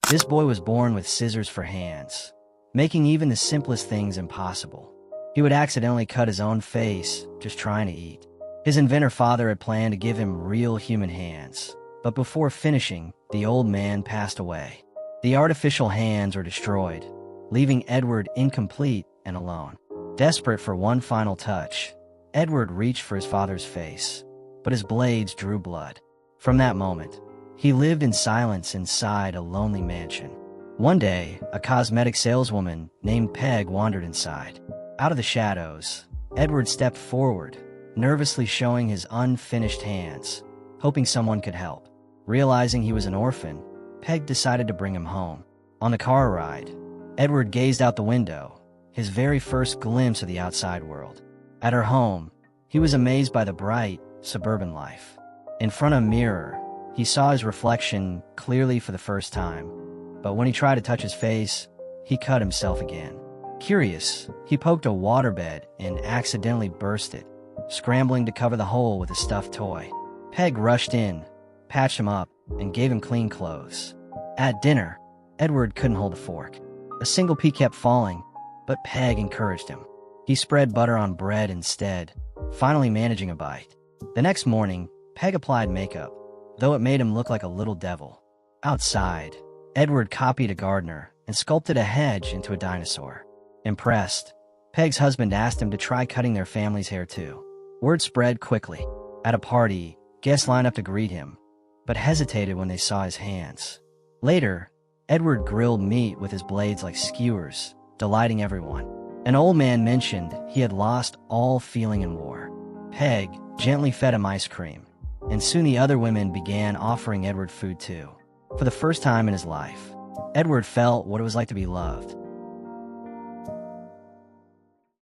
This boy was born with scissors for hands, making even the simplest things impossible. He would accidentally cut his own face just trying to eat. His inventor father had planned to give him real human hands, but before finishing, the old man passed away. The artificial hands were destroyed, leaving Edward incomplete and alone. Desperate for one final touch, Edward reached for his father's face, but his blades drew blood. From that moment, he lived in silence inside a lonely mansion. One day, a cosmetic saleswoman named Peg wandered inside. Out of the shadows, Edward stepped forward, nervously showing his unfinished hands, hoping someone could help. Realizing he was an orphan, Peg decided to bring him home. On the car ride, Edward gazed out the window, his very first glimpse of the outside world. At her home, he was amazed by the bright, suburban life. In front of a mirror, he saw his reflection clearly for the first time, but when he tried to touch his face, he cut himself again. Curious, he poked a waterbed and accidentally burst it, scrambling to cover the hole with a stuffed toy. Peg rushed in, patched him up, and gave him clean clothes. At dinner, Edward couldn't hold a fork. A single pea kept falling, but Peg encouraged him. He spread butter on bread instead, finally managing a bite. The next morning, Peg applied makeup, though it made him look like a little devil. Outside, Edward copied a gardener and sculpted a hedge into a dinosaur. Impressed, Peg's husband asked him to try cutting their family's hair too. Word spread quickly. At a party, guests lined up to greet him, but hesitated when they saw his hands. Later, Edward grilled meat with his blades like skewers, delighting everyone. An old man mentioned he had lost all feeling in war. Peg gently fed him ice cream, and soon the other women began offering Edward food too. For the first time in his life, Edward felt what it was like to be loved.